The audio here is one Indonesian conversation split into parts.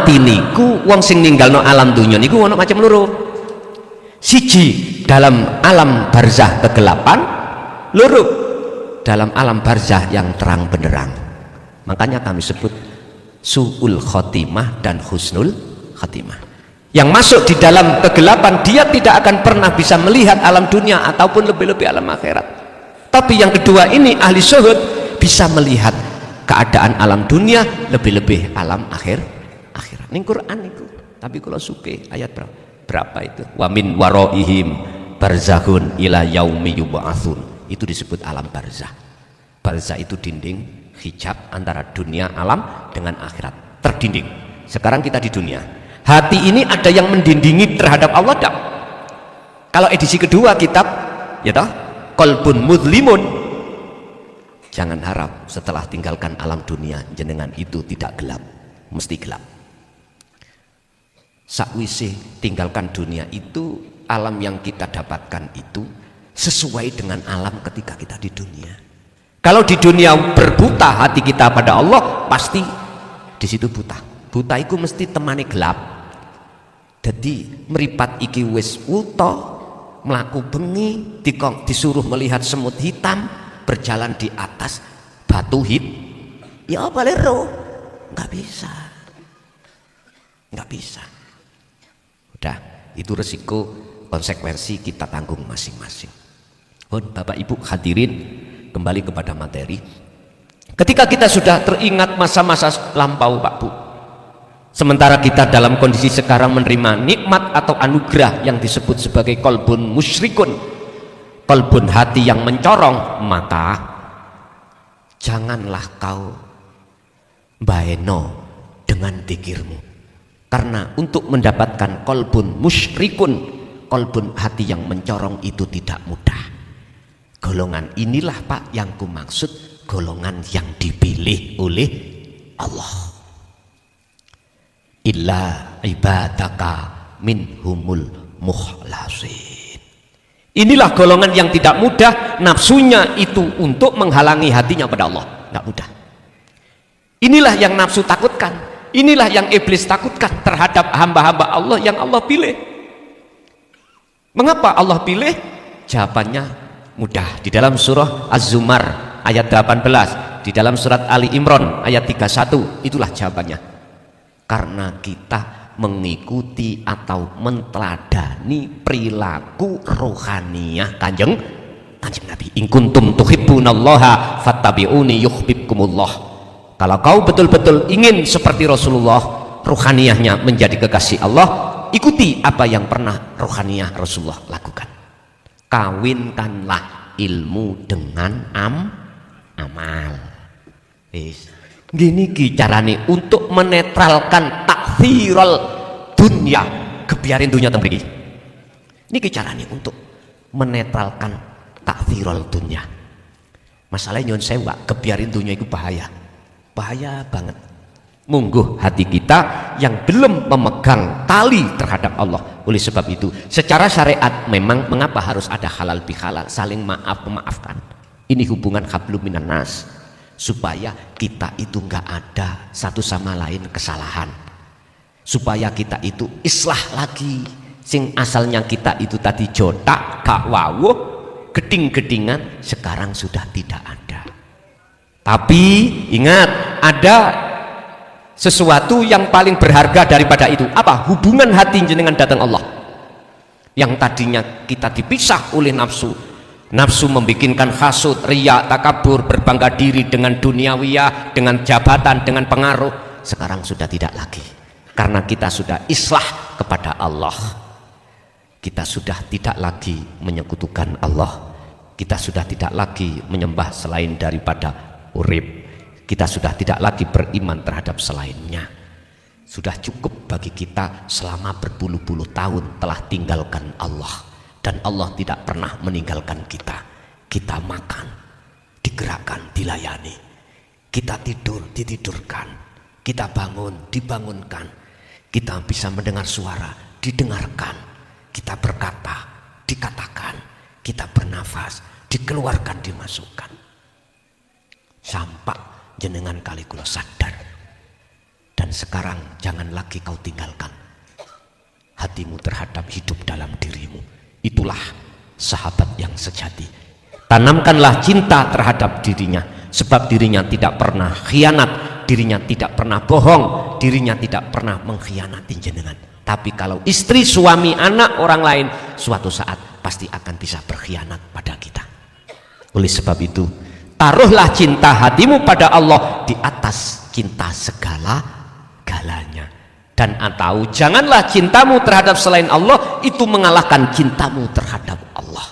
mati niku wong sing ninggalno alam dunya niku ono macam loro. Siji dalam alam barzah kegelapan, loro dalam alam barzah yang terang benderang. Makanya kami sebut su'ul khotimah dan husnul khotimah. Yang masuk di dalam kegelapan, dia tidak akan pernah bisa melihat alam dunia ataupun lebih-lebih alam akhirat. Tapi yang kedua ini ahli syuhud bisa melihat keadaan alam dunia, lebih-lebih alam akhirat. Ini Quran itu. Tapi kalau suke ayat berapa itu? Wa min waraihim barzahun ila yaumi yub'atsun. Itu disebut alam barzah. Barzah itu dinding hijab antara dunia alam dengan akhirat, terdinding. Sekarang kita di dunia, hati ini ada yang mendindingi terhadap Allah tak? Kalau edisi kedua kitab ya toh qalbun mudlimun, jangan harap setelah tinggalkan alam dunia jenengan itu tidak gelap, mesti gelap. Sakwise tinggalkan dunia itu, alam yang kita dapatkan itu sesuai dengan alam ketika kita di dunia. Kalau di dunia berbuta hati kita pada Allah, pasti di situ buta. Buta itu mesti temani gelap. Jadi meripat iki wis wuta, melaku bengi, disuruh melihat semut hitam berjalan di atas batu ya apa lero? Nggak bisa, nggak bisa. Udah, itu resiko, konsekuensi kita tanggung masing-masing. Bapak Ibu hadirin, kembali kepada materi. Ketika kita sudah teringat masa-masa lampau Pak Bu, sementara kita dalam kondisi sekarang menerima nikmat atau anugerah yang disebut sebagai qalbun musyrikun, qalbun hati yang mencorong, maka janganlah kau baeno dengan pikirmu, karena untuk mendapatkan qalbun musyrikun, qalbun hati yang mencorong itu tidak mudah. Golongan inilah Pak yang kumaksud, golongan yang dipilih oleh Allah. Illa ibadaka minhumul mukhlasin. Inilah golongan yang tidak mudah, nafsunya itu untuk menghalangi hatinya pada Allah, nggak mudah. Inilah yang nafsu takutkan, inilah yang iblis takutkan terhadap hamba-hamba Allah yang Allah pilih. Mengapa Allah pilih? Jawabannya mudah, di dalam surah Az-Zumar ayat 18, di dalam surat Ali Imran ayat 31, itulah jawabannya. Karena kita mengikuti atau menteladani perilaku rohaniyah kanjeng Nabi. In kuntum tuhibbunallaha fattabi'uni yuhibbukumullah. Kalau kau betul-betul ingin seperti Rasulullah, rohaniyahnya menjadi kekasih Allah, ikuti apa yang pernah rohaniyah Rasulullah lakukan. Kawinkanlah ilmu dengan amal. Gini carane untuk menetralkan takfirul dunia, kebiarin dunia tembriki. Ini carane untuk menetralkan takfirul dunia. Masalahnya nyon sewa, kebiarin dunia itu bahaya banget. Mungguh hati kita yang belum memegang tali terhadap Allah. Oleh sebab itu secara syariat memang mengapa harus ada halal bihalal, saling memaafkan. Ini hubungan hablum minan nas, supaya kita itu nggak ada satu sama lain kesalahan, supaya kita itu islah lagi. Sing asalnya kita itu tadi jotak gak wawuh geding-gedingan, sekarang sudah tidak ada. Tapi ingat, ada sesuatu yang paling berharga daripada itu. Apa? Hubungan hati jenengan datang Allah. Yang tadinya kita dipisah oleh nafsu. Nafsu membikinkan hasud, riya, takabur, berbangga diri dengan duniawiyah, dengan jabatan, dengan pengaruh. Sekarang sudah tidak lagi, karena kita sudah islah kepada Allah. Kita sudah tidak lagi menyekutukan Allah. Kita sudah tidak lagi menyembah selain daripada urib. Kita sudah tidak lagi beriman terhadap selainnya. Sudah cukup bagi kita selama berpuluh-puluh tahun telah tinggalkan Allah, dan Allah tidak pernah meninggalkan kita. Kita makan, digerakkan, dilayani. Kita tidur, ditidurkan. Kita bangun, dibangunkan. Kita bisa mendengar suara, didengarkan. Kita berkata, dikatakan. Kita bernafas, dikeluarkan, dimasukkan. Sampai jenengan kali kula sadar, dan Dan sekarang jangan lagi kau tinggalkan hatimu terhadap hidup dalam dirimu. Itulah sahabat yang sejati. Tanamkanlah cinta terhadap dirinya, sebab dirinya tidak pernah khianat, dirinya tidak pernah bohong, dirinya tidak pernah mengkhianati jenengan. Tapi kalau istri, suami, anak, orang lain, suatu saat pasti akan bisa berkhianat pada kita. Oleh sebab itu, taruhlah cinta hatimu pada Allah di atas cinta segala-galanya. Dan atau janganlah cintamu terhadap selain Allah itu mengalahkan cintamu terhadap Allah.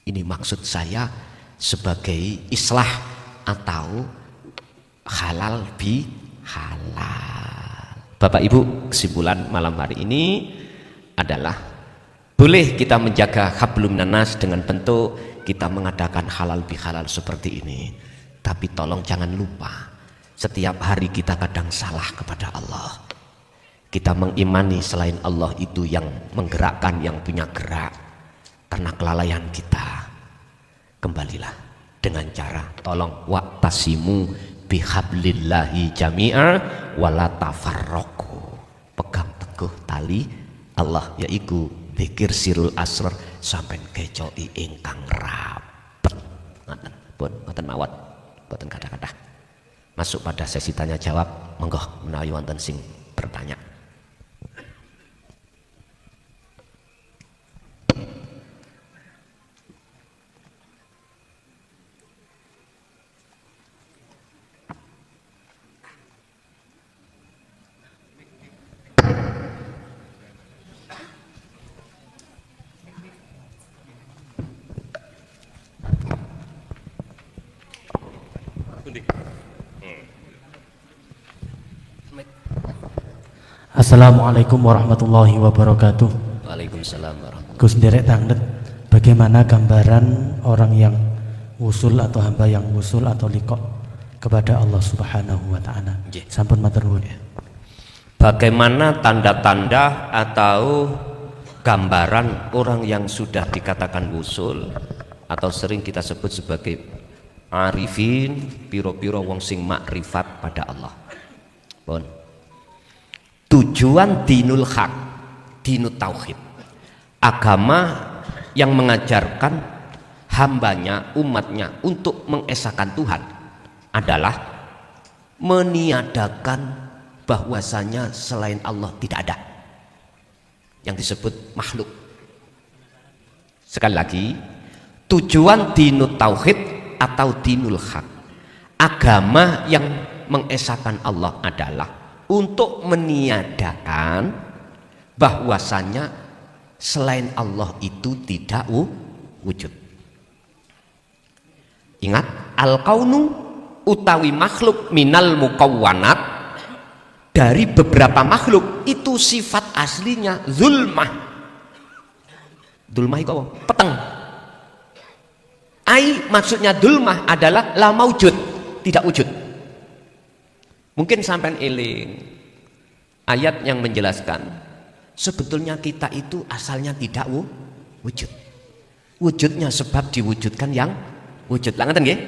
Ini maksud saya sebagai islah atau halal bi halal. Bapak Ibu, kesimpulan malam hari ini adalah boleh kita menjaga hablum nanas dengan bentuk kita mengadakan halal bi halal seperti ini. Tapi tolong jangan lupa, setiap hari kita kadang salah kepada Allah. Kita mengimani selain Allah itu yang menggerakkan, yang punya gerak. Karena kelalaian kita, kembalilah dengan cara tolong wa'tasimu bihablillahi jami'a wala tafarraqu. Pegang teguh tali Allah, yaitu dzikir sirul asrar sampai kecoki ingkang rapet. Ngoten mawon, boten kata-kata. Masuk pada sesi tanya jawab, monggo menawi wonten sing bertanya. Assalamualaikum warahmatullahi wabarakatuh. Waalaikumsalam warahmatullahi wabarakatuh. Gus Nderek Tanglet, bagaimana gambaran orang yang wusul atau hamba yang wusul atau liqo kepada Allah Subhanahu wa taala? Sampun matur nuwun. Bagaimana tanda-tanda atau gambaran orang yang sudah dikatakan wusul atau sering kita sebut sebagai arifin, piro-piro wong sing makrifat pada Allah. Pun tujuan dinul haq, dinut tauhid, agama yang mengajarkan hambanya, umatnya untuk mengesahkan Tuhan adalah meniadakan bahwasanya selain Allah tidak ada yang disebut makhluk. Sekali lagi, tujuan dinut tauhid atau dinul haq, agama yang mengesahkan Allah adalah untuk meniadakan bahwasanya selain Allah itu tidak wujud. Ingat, al-kaunu utawi makhluk minal mukawwanat, dari beberapa makhluk itu sifat aslinya zulmah. Zulmah itu apa? Peteng. Ai maksudnya zulmah adalah la maujud, tidak wujud. Mungkin sampai eling ayat yang menjelaskan sebetulnya kita itu asalnya tidak wujud. Wujudnya sebab diwujudkan yang wujud. Lah ngeten nggih?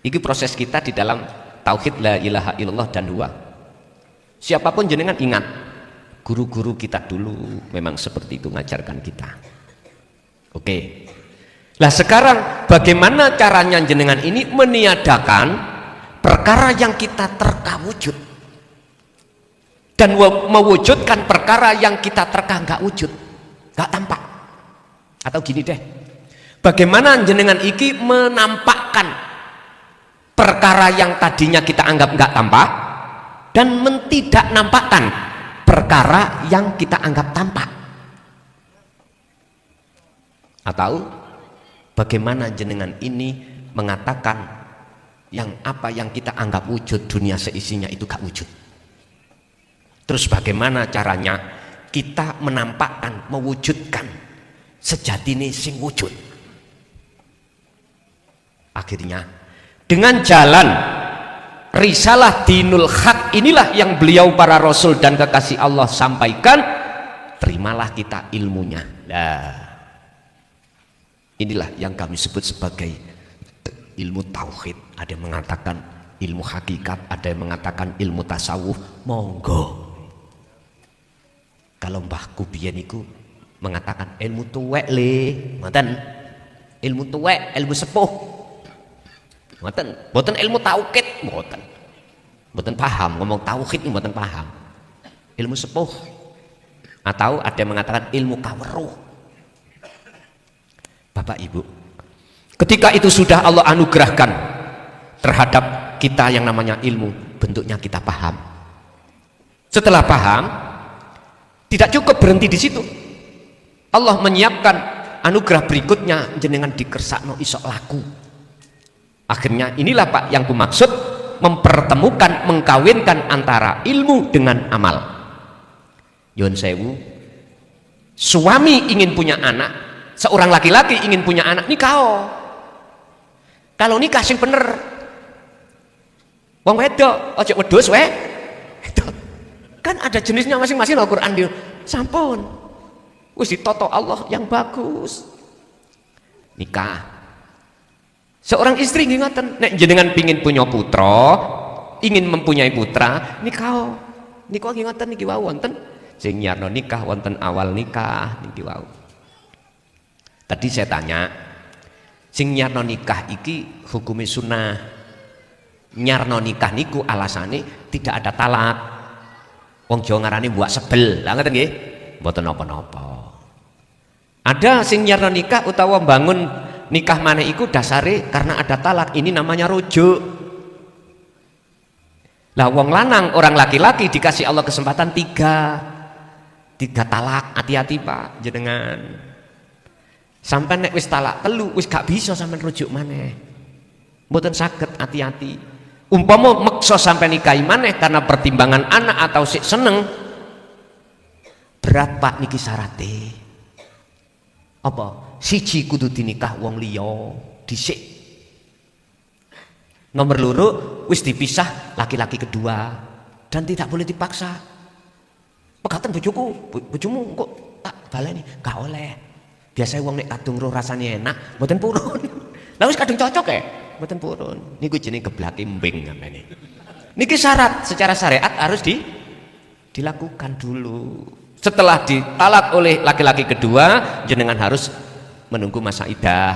Iki proses kita di dalam tauhid la ilaha illallah dan dua. Siapapun jenengan ingat, guru-guru kita dulu memang seperti itu ngajarkan kita. Oke. Lah sekarang bagaimana caranya jenengan ini meniadakan perkara yang kita terka wujud dan mewujudkan perkara yang kita terka nggak wujud, nggak tampak. Atau gini deh, bagaimana jenengan iki menampakkan perkara yang tadinya kita anggap nggak tampak dan tidak nampakkan perkara yang kita anggap tampak. Atau bagaimana jenengan ini mengatakan yang apa yang kita anggap wujud dunia seisinya itu gak wujud. Terus bagaimana caranya kita menampakkan, mewujudkan sejatine sing wujud? Akhirnya dengan jalan risalah dinul haq inilah yang beliau para rasul dan kekasih Allah sampaikan, terimalah kita ilmunya. Nah, inilah yang kami sebut sebagai ilmu tauhid. Ada yang mengatakan ilmu hakikat, ada yang mengatakan ilmu tasawuf, monggo. Kalau mbahku biyen iku mengatakan ilmu tuwek le, ngoten. Ilmu tuwek, ilmu sepuh. Ngoten, mboten ilmu tauhid, mboten. Mboten paham ngomong tauhid mboten paham. Ilmu sepuh. Atau ada yang mengatakan ilmu kaweruh. Bapak Ibu, ketika itu sudah Allah anugerahkan terhadap kita yang namanya ilmu, bentuknya kita paham. Setelah paham, tidak cukup berhenti di situ. Allah menyiapkan anugerah berikutnya, jenengan dikersakno isok laku. Akhirnya inilah Pak yang kumaksud, mempertemukan, mengkawinkan antara ilmu dengan amal. Yon sewu, suami ingin punya anak, seorang laki-laki ingin punya anak, nikah. Kalau nikah sing bener, wong wedok aja wedhus wae. Kan ada jenisnya masing-masing Al-Qur'an dia. Sampun. Wis ditoto Allah yang bagus. Nikah. Seorang istri nggih ngoten, nek jenengan pingin punya putra, ingin mempunyai putra, nikah. Nikah nggih ngoten niki wau wonten sing nyarno nikah wonten awal nikah niki wau. Tadi saya tanya, sing nyarno nikah iki hukumnya sunnah. Nyarno nikah niku alasane tidak ada talak. Wong Jawa ngarani buak sebel, lah ngoten nggih. Mboten napa-napa. Ada sing nyarno nikah utawa bangun nikah maneh iku dasare karena ada talak, ini namanya rujuk. Lah wong lanang, orang laki-laki dikasih Allah kesempatan tiga talak, hati-hati Pak jenengan. Sampai nek wis talak telu wis gak bisa sampean rujuk maneh. Mboten saged, hati-hati. Umpama meksa sampai nikahi maneh karena pertimbangan anak atau sik seneng, berat Pak niki syarate. Apa? Siji kudu dinikah wong liya dhisik. Nomor loro wis dipisah laki-laki kedua dan tidak boleh dipaksa. Pekaten bojoku, bojomu kok tak baleni, gak oleh. Biasanya wong nek kadung roh rasane enak, mboten purun. Lah wis kadung cocok ya? Mboten purun. Niku jenenge geblake mbing ngene. Niki syarat secara syariat harus dilakukan dulu. Setelah ditalak oleh laki-laki kedua, jenengan harus menunggu masa iddah.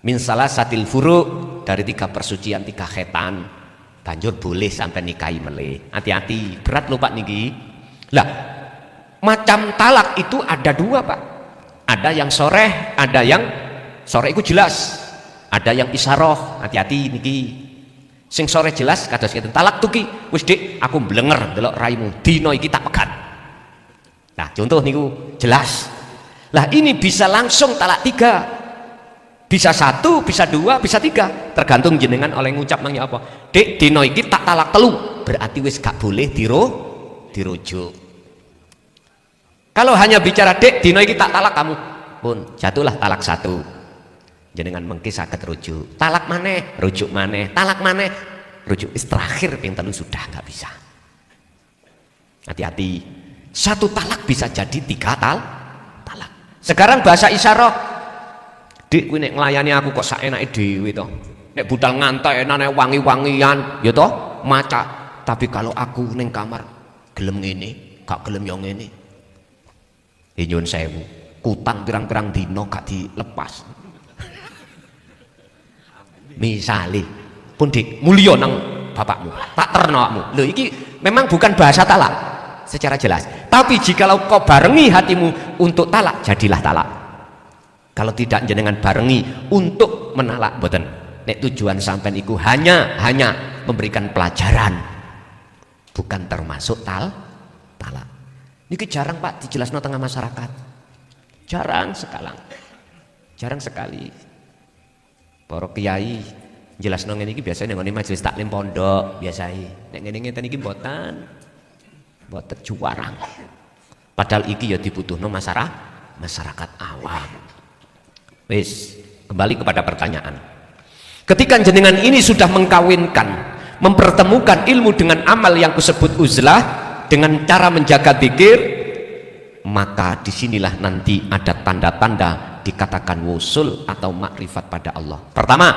Min salasatil furu, dari 3 persucian 3 khetan. Banjur boleh sampai nikahi meleh. Hati-hati, berat lho Pak niki. Lah, macam talak itu ada 2 Pak. Ada yang soreh, ada yang soreh itu jelas. Ada yang isaroh, hati-hati niki. Sing sore jelas kados ngeten, talak tuki, wis Dik, aku mblenger delok raimu, dina iki tak pegat. Nah, contoh niku jelas. Lah ini bisa langsung talak 3. Bisa 1, bisa 2, bisa 3, tergantung jenengan oleh ngucap nang apa. Dik, dina iki tak talak 3, berarti wis gak boleh dirujuk. Kalau hanya bicara Dik, dina iki tak talak kamu, pun jatuhlah talak 1. Jenengan mengki saged rujuk, talak maneh, rujuk maneh, talak maneh, rujuk. Terakhir ping 3 sudah nggak bisa. Hati-hati, 1 talak bisa jadi 3 talak. Sekarang bahasa isyarah, Dik kuwi nek nglayani aku kok saenake dhewe to. Nek budal ngantek enane wangi-wangian, ya to, maca. Tapi kalau aku ning kamar gelem ngene, gak gelem yo ngene. Nyuwun sewu, kutang pirang-pirang dina gak dilepas. Misale pun Dik mulya nang bapakmu, tak terno awakmu. Lho iki memang bukan bahasa talak secara jelas. Tapi jikalau kau barengi hatimu untuk talak, jadilah talak. Kalau tidak jenengan barengi untuk menalak, boten. Nek tujuan sampean iku hanya memberikan pelajaran, bukan termasuk talak. Niki jarang Pak dijelasno tengah masyarakat. Jarang sekali. Para kiai jelasno ngene iki biasane nang majelis taklim pondok biasane. Nek ngene ngeten iki mboten juwarang. Padahal iki ya dibutuhno masyarakat awam. Wis, kembali kepada pertanyaan. Ketika jenengan ini sudah mengkawinkan, mempertemukan ilmu dengan amal yang kusebut uzlah dengan cara menjaga zikir, maka disinilah nanti ada tanda-tanda dikatakan wusul atau makrifat pada Allah. Pertama,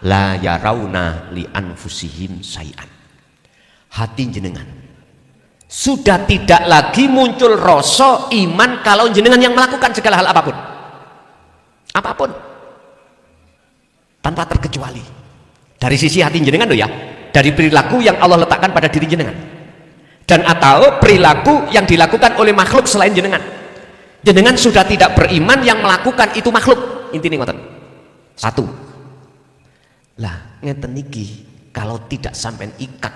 la yarawna li anfusihim syai'an. Hati jenengan sudah tidak lagi muncul rasa iman kalau jenengan yang melakukan segala hal apapun tanpa terkecuali dari sisi hati jenengan loh ya, dari perilaku yang Allah letakkan pada diri jenengan dan atau perilaku yang dilakukan oleh makhluk selain jenengan. Jenengan sudah tidak beriman yang melakukan itu makhluk, intinya ngoten. Satu lah ngeten niki, kalau tidak sampai ikat,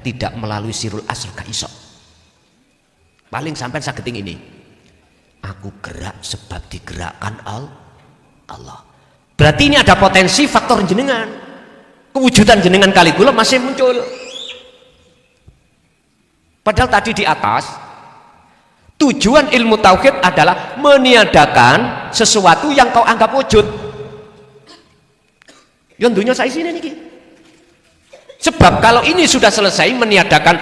tidak melalui sirul asr ka iso. Paling sampai sageting ini, aku gerak sebab digerakkan Allah. Berarti ini ada potensi faktor jenengan, kewujudan jenengan kali kula masih muncul. Padahal tadi di atas tujuan ilmu tauhid adalah meniadakan sesuatu yang kau anggap wujud. Yang dunia saya sini niki. Sebab kalau ini sudah selesai meniadakan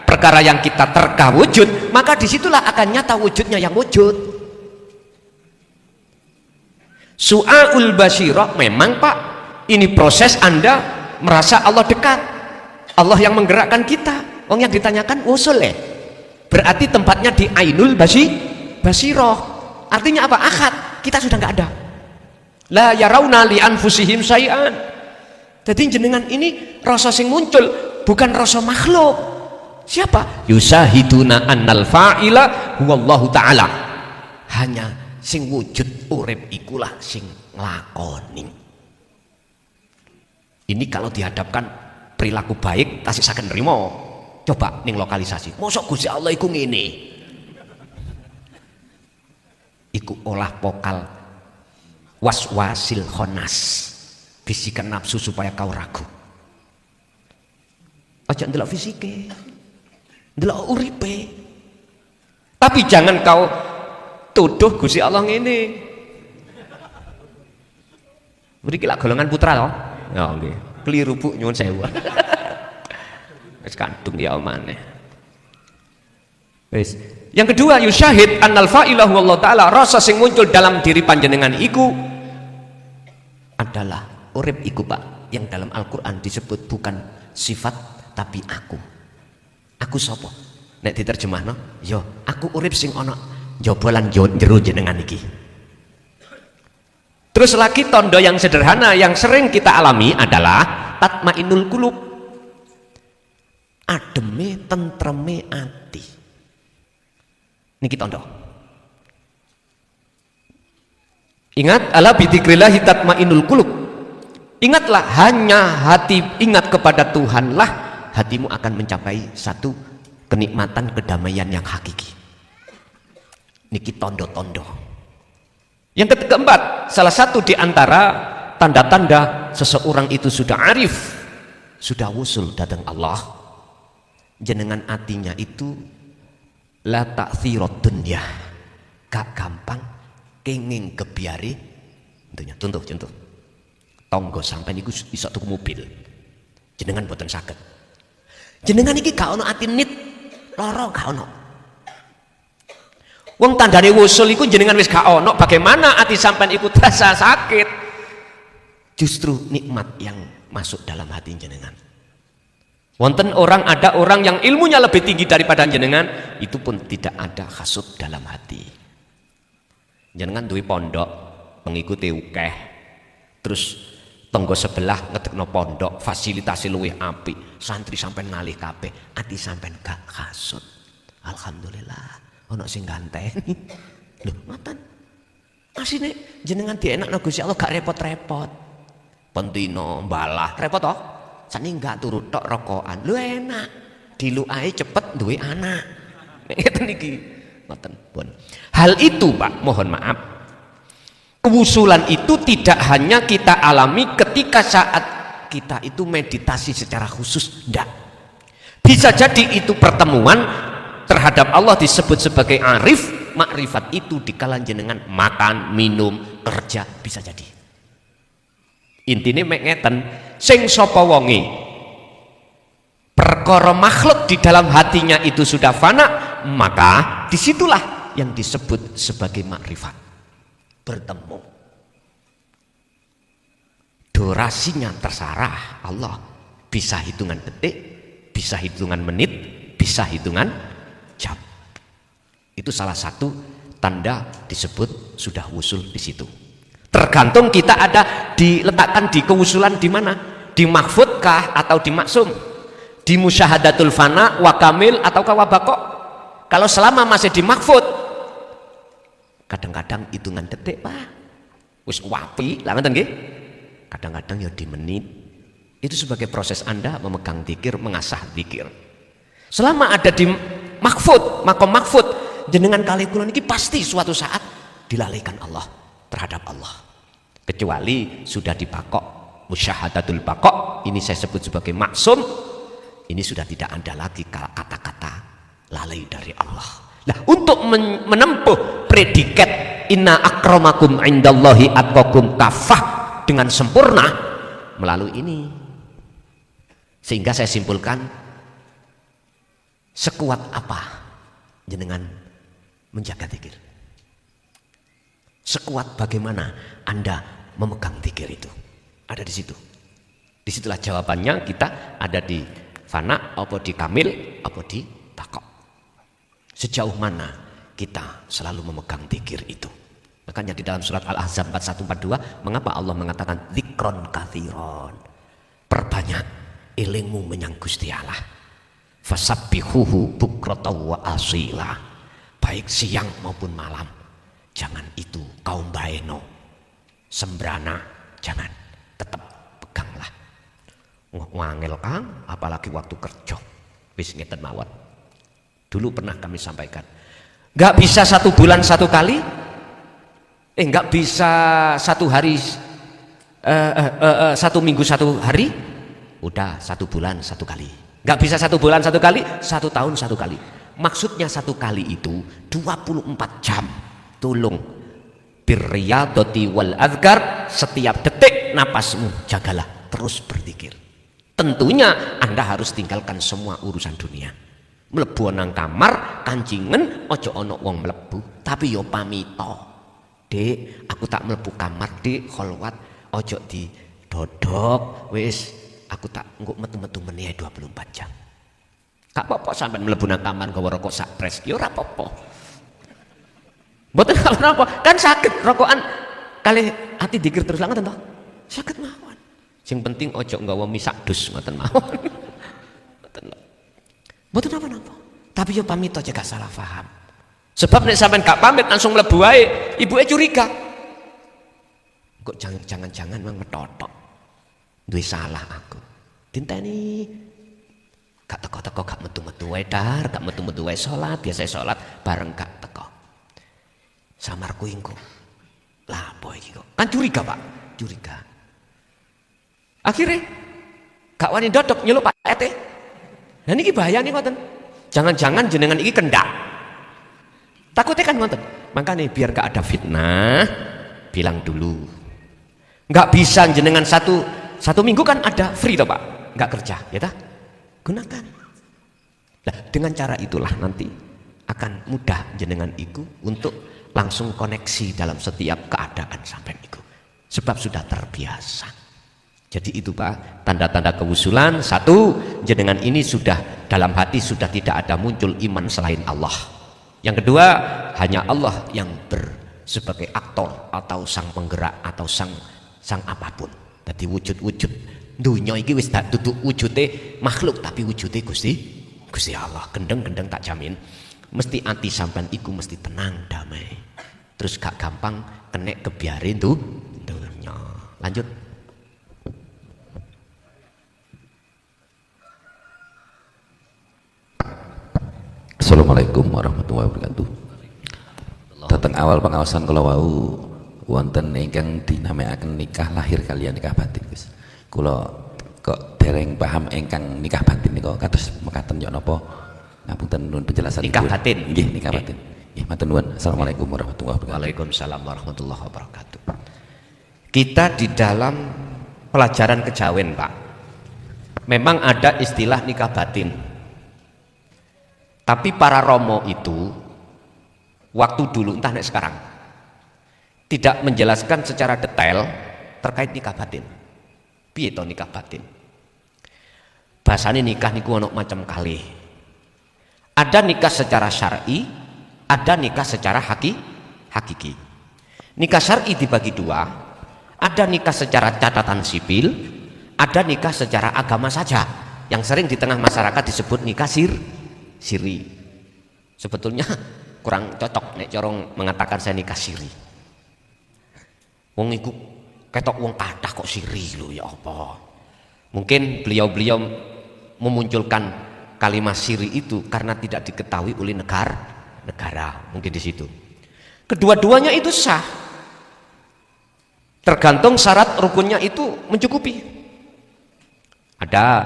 perkara yang kita terka wujud, maka disitulah akan nyata wujudnya yang wujud. Su'aul basyirah, memang Pak, ini proses Anda merasa Allah dekat, Allah yang menggerakkan kita. Yang ditanyakan usul berarti tempatnya di ainul basyirah. Artinya apa? Akad, kita sudah nggak ada. La yarawna li anfusihim syai'an. Jadi jenengan ini rasa sing muncul bukan rasa makhluk. Siapa? Yusahiduna annal fa'ila huwallahu ta'ala. Hanya sing wujud urip ikulah sing nglakoni. Ini kalau dihadapkan perilaku baik tasih saged nrimo. Coba ning lokalisasi. Mosok Gusti Allah iku ngene. Iku olah pokal waswasil khonas, bisikan nafsu supaya kau ragu. Aja ndelok fisike, ndelok uripe. Tapi jangan kau tuduh Gusti Allah ngene. Mriki lak golongan putra loh. Ya nggih. Keliru Bu, nyuwun sewu. Wis kandung ya omane. Wis. Yang kedua, yusyahid annal fa'ilahu Allah taala, rasa sing muncul dalam diri panjenengan iku adalah urip iku Pak, yang dalam Al-Qur'an disebut bukan sifat tapi aku. Aku sapa? Nek diterjemahno, yo aku urip sing ana njaba lan jero jenengan iki. Terus lagi tondo yang sederhana yang sering kita alami adalah tatmainul qulub. Ademe tentreme ati. Niki tondo. Ingat, ala bidzikrillah tatmainul qulub. Ingatlah, hanya hati ingat kepada Tuhanlah, hatimu akan mencapai satu kenikmatan kedamaian yang hakiki. Niki tondo-tondo. Yang keempat, salah satu di antara tanda-tanda seseorang itu sudah arif, sudah wusul datang Allah, jenengan atinya itu la ta'thirud dunya, gak gampang kenging kebiari tentunya. Contoh tonggo sampai niku iso tuku mobil, jenengan boten saged. Jenengan iki gak ono ati nit lara, gak ono. Wong tandane wusul iku jenengan wis gak ono, bagaimana ati sampean iku terasa sakit? Justru nikmat yang masuk dalam hati jenengan. Wonten ada orang yang ilmunya lebih tinggi daripada jenengan, itu pun tidak ada hasud dalam hati. Jenengan duwe pondok, pengikuti ukeh, terus tonggo sebelah ngetekno pondok, fasilitasnya luwih apik, santri sampean ngalih kabeh, ati sampean gak hasud. Alhamdulillah, ono sing ganteni. Lho, ngoten. Asine jenengan dienakno Gusti Allah gak repot-repot. Pentino mbalah, repot toh? Sani enggak turut tok rokokan. Lu enak. Diluahe cepet duwe anak. Ngeten iki. Ngoten pun. Hal itu, Pak, mohon maaf. Kewusulan itu tidak hanya kita alami ketika saat kita itu meditasi secara khusus, enggak. Bisa jadi itu pertemuan terhadap Allah disebut sebagai arif, makrifat itu dikala jenengan makan, minum, kerja, bisa jadi. Intine mek ngeten, sing sapa wonge perkara makhluk di dalam hatinya itu sudah fana, maka disitulah yang disebut sebagai makrifat. Bertemu durasinya terserah Allah, bisa hitungan detik, bisa hitungan menit, bisa hitungan jam. Itu salah satu tanda disebut sudah wusul di situ. Tergantung kita ada diletakkan di kewusulan di mana, di mahfudkah atau di maksum, di musyahadatul fana wa kamil atau kawabako. Kalau selama masih di mahfud, kadang-kadang hitungan detik Pak, wis wapi lah ngoten nggih. Kadang-kadang ya di menit. Itu sebagai proses Anda memegang dzikir, mengasah dzikir. Selama ada di mahfud, makom mahfud, jenengan kali kula niki pasti suatu saat dilalaikan Allah terhadap Allah. Kecuali sudah dipakok musyahadatul pakok, ini saya sebut sebagai maksum, ini sudah tidak ada lagi kata-kata lalai dari Allah. Nah, untuk menempuh predikat inna akramakum indallahi atqakum kafah dengan sempurna melalui ini, sehingga saya simpulkan, sekuat apa jenengan menjaga dzikir, sekuat bagaimana Anda memegang dzikir itu, ada di situ. Disitulah jawabannya. Kita ada di fana, apa di kamil, apa di bakok. Sejauh mana kita selalu memegang dzikir itu. Makanya di dalam surat Al-Ahzab 4142, mengapa Allah mengatakan dzikron katsiron, perbanyak ilmu menyang Gusti Allah, fasabbihuhu bukratan wa asila, baik siang maupun malam. Jangan itu kaum baeno sembrana, jangan, tetap peganglah. Ngangel Kang, apalagi waktu kerja wis ngeten mawon. Dulu pernah kami sampaikan, nggak bisa 1 bulan 1 kali, nggak bisa 1 hari, 1 minggu 1 hari, udah 1 bulan 1 kali. Nggak bisa 1 bulan 1 kali, 1 tahun 1 kali. Maksudnya 1 kali itu 24 jam. Tolong birriyadati wal azkar, setiap detik napasmu jagalah, terus berzikir. Tentunya Anda harus tinggalkan semua urusan dunia. Mlebu nang kamar kancingen, ojo ono wong mlebu, tapi yo pamito. Dek, aku tak mlebu kamar, Dek, kholwat, ojo di dodok, wis aku tak engko metu-metu meneh 24 jam. Gak apa-apa sampean mlebu nang kamar nggawa rokok sak pres, yo ora apa-apa. Mboten apa, kan sakit rokokan kali hati dikir terus langat toh. Sakit mawon. Sing penting ojo nggawa misak dus ngoten mawon. Mboten napa-napa. Tapi yo pamit aja gak salah paham. Sebab nek sampean gak pamit langsung mlebu wae, ibuke curiga. Kok jangan-jangan mang metotok. Duwe salah aku. Dinteni gak teko-teko, gak metu-metu wae dar, gak metu-metu wae salat, biasa salat bareng gak teko. Samarku ingku lah apa iki kok, kan curiga Pak, curiga. Akhirnya gak wani dodok nyeluk Pak Ete. Nah niki bahaya nih ngoten, jangan-jangan jenengan iki kendak, takutnya kan ngoten. Makanya biar gak ada fitnah, bilang dulu. Gak bisa jenengan satu minggu kan ada free toh Pak, gak kerja ya ta, gunakan. Nah dengan cara itulah nanti akan mudah jenengan iku untuk langsung koneksi dalam setiap keadaan sampai itu, sebab sudah terbiasa. Jadi itu Pak, tanda-tanda kewusulan. 1, jenengan ini sudah dalam hati sudah tidak ada muncul iman selain Allah. Yang kedua, hanya Allah yang sebagai aktor atau sang penggerak atau sang apapun. Jadi wujud-wujud dunia iki wis tak duduk wujude makhluk, tapi wujude Gusti Allah. Gendeng-gendeng tak jamin mesti anti sampean iku mesti tenang, damai, terus gak gampang kena kebiarin tuh dunia. Lanjut. Assalamualaikum warahmatullahi wabarakatuh. Datang awal pengawasan kula wau wonten ingkang dinamekaken nikah lahir kaliyan nikah batin, Gus. Kula kok dereng paham ingkang nikah batin nika kados mekaten yo napa? Ngapunten nuwun penjelasan nikah batin. Nggih, nikah batin. Nggih, matur nuwun. Assalamualaikum warahmatullahi wabarakatuh. Waalaikumsalam warahmatullahi wabarakatuh. Kita di dalam pelajaran kejawen Pak, memang ada istilah nikah batin. Tapi para romo itu waktu dulu entah nek sekarang tidak menjelaskan secara detail terkait nikah batin. Piye to nikah batin? Bahasane nikah niku ana macam kalih. Ada nikah secara syar'i, ada nikah secara hakiki. Nikah syar'i dibagi dua, ada nikah secara catatan sipil, ada nikah secara agama saja, yang sering di tengah masyarakat disebut nikah siri. Sebetulnya kurang cocok nek corong mengatakan saya nikah siri. Wong iku ketok wong kathah kok siri lho, ya apa. Mungkin beliau-beliau memunculkan kalimat siri itu karena tidak diketahui oleh negara, mungkin di situ. Kedua-duanya itu sah. Tergantung syarat rukunnya itu mencukupi. Ada,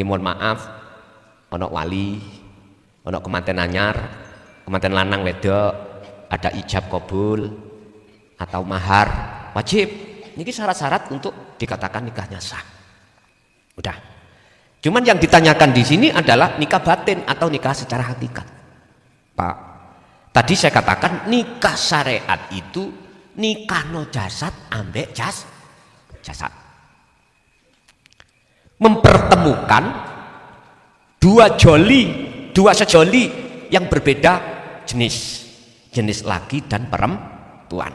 mohon maaf, ono wali, ono kemanten anyar, kemanten lanang wedok, ada ijab kabul atau mahar wajib. Ini syarat-syarat untuk dikatakan nikahnya sah. Udah. Cuman yang ditanyakan di sini adalah nikah batin atau nikah secara hakikat. Pak, tadi saya katakan nikah syariat itu nikah no jasad ambek jasad. Mempertemukan dua sejoli yang berbeda jenis laki dan perempuan.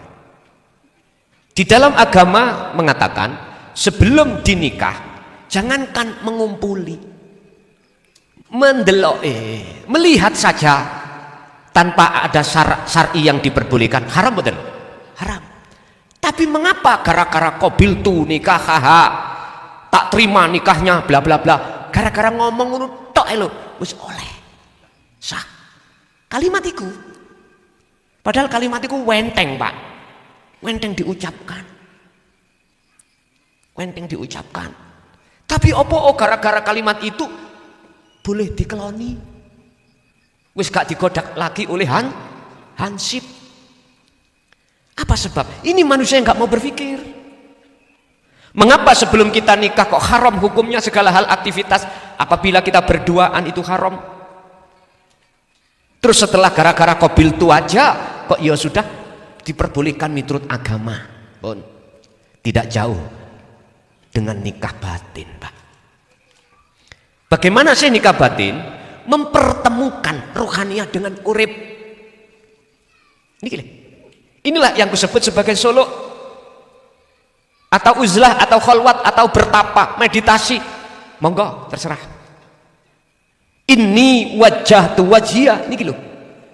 Di dalam agama mengatakan sebelum dinikah jangankan mengumpuli, melihat saja tanpa ada syar'i yang diperbolehkan haram betul? Haram. Tapi mengapa gara-gara qabil tu nikah tak terima nikahnya bla bla bla, gara-gara ngomong ngono tok lho wis oleh sah kalimat iku. Padahal kalimat iku wenteng, Pak. Wenteng diucapkan. Tapi opo gara-gara kalimat itu boleh dikeloni, wis gak digodak lagi oleh hansip. Apa sebab? Ini manusia yang gak mau berpikir. Mengapa sebelum kita nikah kok haram hukumnya segala hal aktivitas? Apabila kita berduaan itu haram. Terus setelah gara-gara qabil tu aja kok ya sudah diperbolehkan menurut agama. Pun tidak jauh dengan nikah batin, Pak. Bagaimana sih nikah batin? Mempertemukan rohaniah dengan urip. Inilah yang kusebut sebagai suluk atau uzlah atau khalwat atau bertapa, meditasi. Monggo terserah. Ini wajah tu wajia niki lho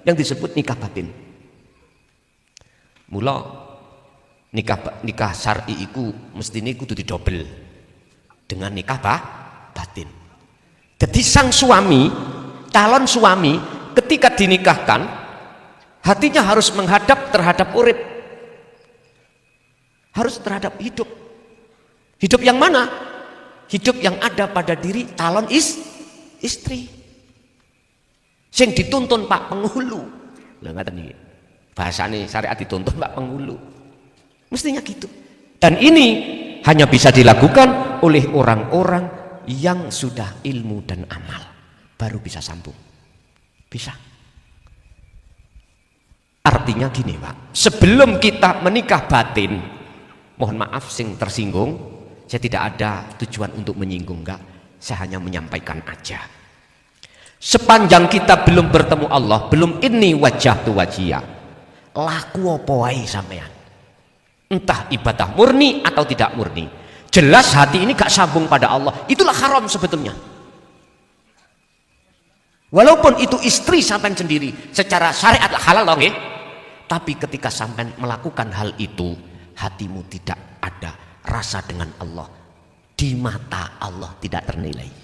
yang disebut nikah batin. Mula nikah syar'i iku mestine kudu didobel dengan nikah batin. Jadi sang suami, calon suami ketika dinikahkan hatinya harus menghadap terhadap urip. Harus terhadap hidup. Hidup yang mana? Hidup yang ada pada diri calon istri. Sing dituntun Pak penghulu. Lah ngaten iki. Bahasane syariat dituntun Pak penghulu. Mestinya gitu. Dan ini hanya bisa dilakukan oleh orang-orang yang sudah ilmu dan amal. Baru bisa sambung. Bisa. Artinya gini Pak, sebelum kita menikah batin, mohon maaf sing tersinggung, saya tidak ada tujuan untuk menyinggung, enggak, saya hanya menyampaikan aja. Sepanjang kita belum bertemu Allah, belum ini wajah tu wajia, laku apa wae sampean, entah ibadah murni atau tidak murni, jelas hati ini gak sambung pada Allah, itulah haram sebetulnya. Walaupun itu istri sampean sendiri, secara syariat halal dong ya, tapi ketika sampean melakukan hal itu, hatimu tidak ada rasa dengan Allah, di mata Allah tidak ternilai.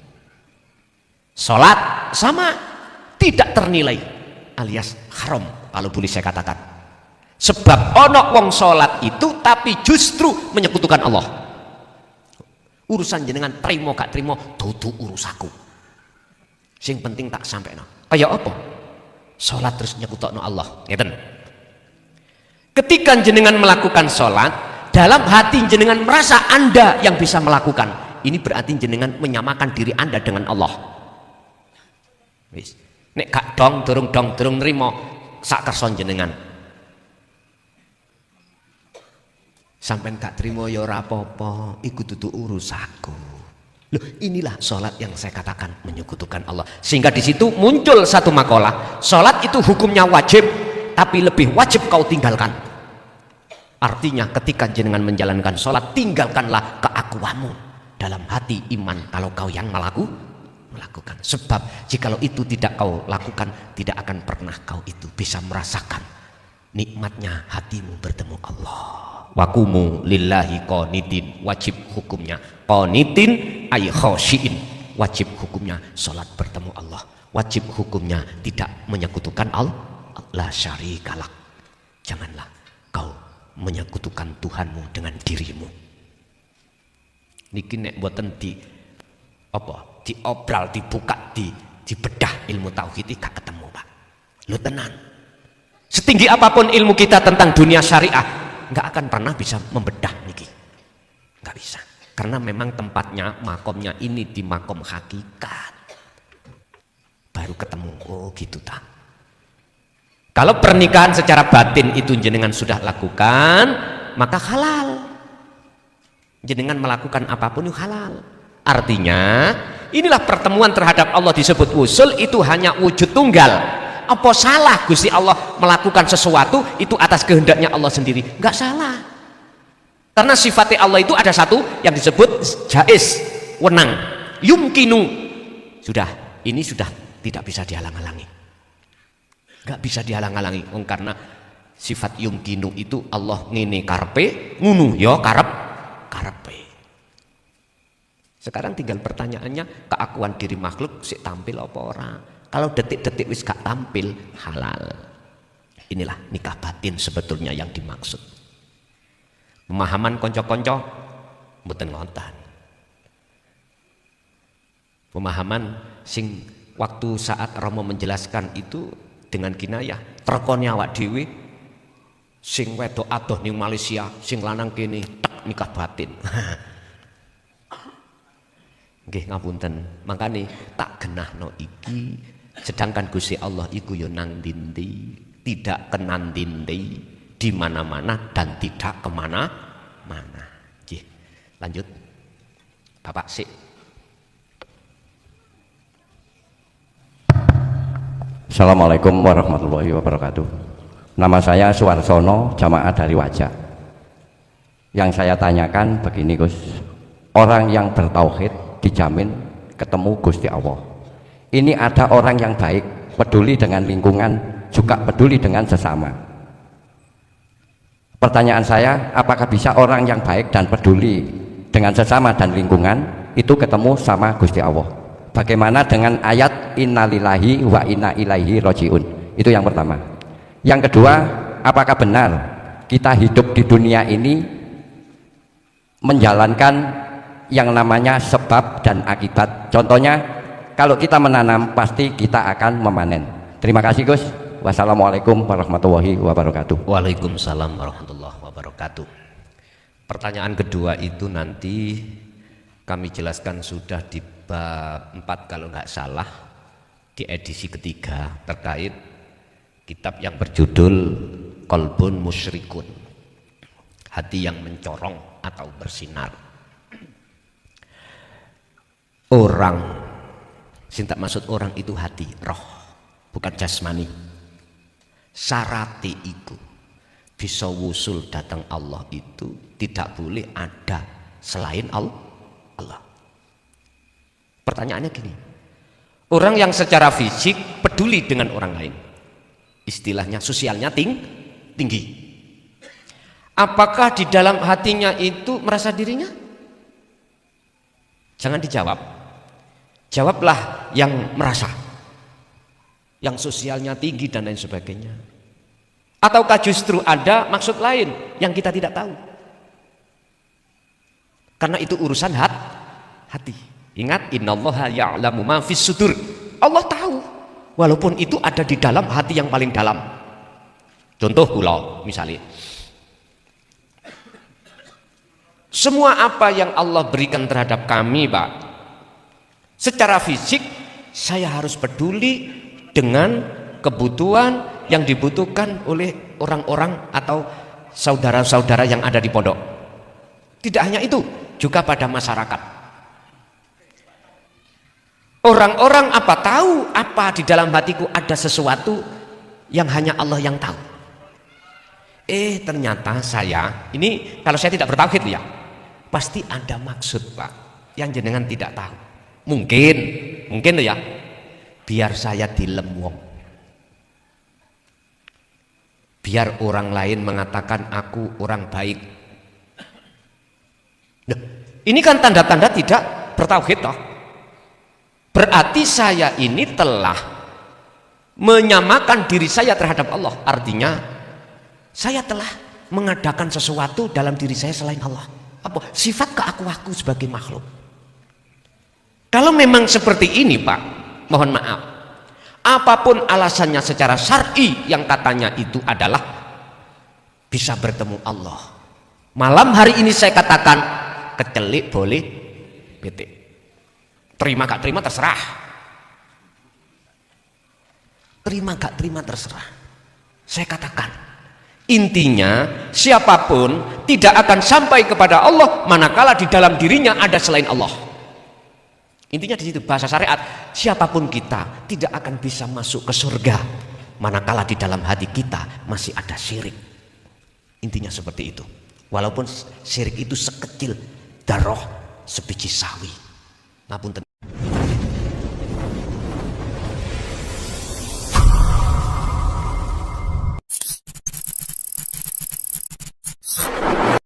Sholat sama tidak ternilai, alias haram kalau boleh saya katakan. Sebab ono wong sholat itu tapi justru menyekutukan Allah. Urusan jenengan terima gak terima dudu urusaku. Sing penting tak sampai no. Kayak apa? Sholat terus nyekutokno Allah. Ngeten. Ketika jenengan melakukan sholat, dalam hati jenengan merasa Anda yang bisa melakukan, ini berarti jenengan menyamakan diri Anda dengan Allah. Wis, nek gak dong durung nrimo sak kerson jenengan. Sampean gak trimo ya ora apa-apa, iku dudu urusanku. Loh, inilah sholat yang saya katakan menyekutukan Allah. Sehingga di situ muncul satu makalah, sholat itu hukumnya wajib, tapi lebih wajib kau tinggalkan. Artinya ketika jenengan menjalankan sholat, tinggalkanlah keakuanmu dalam hati iman kalau kau yang melakukan. Sebab jikalau itu tidak kau lakukan, tidak akan pernah kau itu bisa merasakan nikmatnya hatimu bertemu Allah. Wakumu lillahi qanitin, wajib hukumnya qanitin ay khosyiin, wajib hukumnya sholat bertemu Allah, wajib hukumnya tidak menyekutukan Allah, la syarikalah. Janganlah kau menyekutukan Tuhanmu dengan dirimu. Niki nek mboten diobral, dibuka, dibedah ilmu tauhid gak ketemu, Pak. Lu tenan. Setinggi apapun ilmu kita tentang dunia syariah, nggak akan pernah bisa membedah niki, nggak bisa, karena memang tempatnya makomnya ini di makom hakikat, baru ketemu. Oh gitu tak. Kalau pernikahan secara batin itu jenengan sudah lakukan, maka halal. Jenengan melakukan apapun itu halal. Artinya inilah pertemuan terhadap Allah disebut wusul, itu hanya wujud tunggal. Apa salah Gusti Allah melakukan sesuatu itu atas kehendaknya Allah sendiri? Enggak salah. Karena sifatnya Allah itu ada satu yang disebut jaiz, wenang, yumkinu. Ini sudah tidak bisa dihalang-halangi. Enggak bisa dihalang-halangi. Karena sifat yumkinu itu Allah ngene karepe, ngunu ya karepe. Sekarang tinggal pertanyaannya, keakuan diri makhluk sik tampil apa ora? Kalau detik-detik wis gak tampil, halal. Inilah nikah batin sebetulnya yang dimaksud. Pemahaman konco-konco mboten ngonten. Pemahaman sing waktu saat Romo menjelaskan itu dengan kinayah, terkone awak dhewe sing wedok adoh ning Malaysia, sing lanang kene tek nikah batin. Nggih ngapunten, makane tak genahno iki. Sedangkan Gusti Allah iku yo nang dindi, tidak kenan dindi, di mana-mana dan tidak kemana-mana. Nggih, lanjut, Bapak sik. Assalamualaikum warahmatullahi wabarakatuh. Nama saya Suwarsono, jamaah dari Wajak. Yang saya tanyakan begini Gus, orang yang bertauhid dijamin ketemu Gusti Allah. Ini ada orang yang baik, peduli dengan lingkungan, juga peduli dengan sesama. Pertanyaan saya, apakah bisa orang yang baik dan peduli dengan sesama dan lingkungan itu ketemu sama Gusti Allah? Bagaimana dengan ayat innalillahi wa inna ilaihi rojiun? Itu yang pertama. Yang kedua, apakah benar kita hidup di dunia ini menjalankan yang namanya sebab dan akibat? Contohnya, kalau kita menanam pasti kita akan memanen. Terima kasih Gus. Wassalamualaikum warahmatullahi wabarakatuh. Waalaikumsalam warahmatullahi wabarakatuh. Pertanyaan kedua itu nanti kami jelaskan sudah di bab 4 kalau nggak salah, di edisi ketiga terkait kitab yang berjudul Qalbun Musyrikun, hati yang mencorong atau bersinar. Orang, sintak maksud orang itu hati, roh, bukan jasmani. Syarati iku bisa wusul datang Allah itu tidak boleh ada selain Allah. Pertanyaannya gini, orang yang secara fisik peduli dengan orang lain, istilahnya sosialnya tinggi, apakah di dalam hatinya itu merasa dirinya? Jangan dijawab. Jawablah yang merasa, yang sosialnya tinggi dan lain sebagainya. Ataukah justru ada maksud lain yang kita tidak tahu? Karena itu urusan hati. Ingat, innallaha ya'lamu ma fis sudur. Allah tahu, walaupun itu ada di dalam hati yang paling dalam. Contoh kula misalnya, semua apa yang Allah berikan terhadap kami, Pak, secara fisik saya harus peduli dengan kebutuhan yang dibutuhkan oleh orang-orang atau saudara-saudara yang ada di pondok. Tidak hanya itu, juga pada masyarakat. Orang-orang apa tahu apa di dalam hatiku, ada sesuatu yang hanya Allah yang tahu. Ternyata saya ini, kalau saya tidak bertauhid ya, pasti ada maksud Pak yang jenengan tidak tahu. Mungkin ya, biar saya dilem wong, biar orang lain mengatakan aku orang baik. Nah, ini kan tanda-tanda tidak bertauhid toh. Berarti saya ini telah menyamakan diri saya terhadap Allah. Artinya saya telah mengadakan sesuatu dalam diri saya selain Allah. Apa? Sifat keaku-aku sebagai makhluk. Kalau memang seperti ini Pak, mohon maaf, apapun alasannya secara syar'i yang katanya itu adalah bisa bertemu Allah, malam hari ini saya katakan kecelik boleh betik. Terima gak terima terserah. Terima gak terima terserah. Saya katakan, intinya siapapun tidak akan sampai kepada Allah manakala di dalam dirinya ada selain Allah. Intinya di situ bahasa syariat, siapapun kita tidak akan bisa masuk ke surga manakala di dalam hati kita masih ada syirik. Intinya seperti itu. Walaupun syirik itu sekecil darah sebiji sawi. Ngapunten.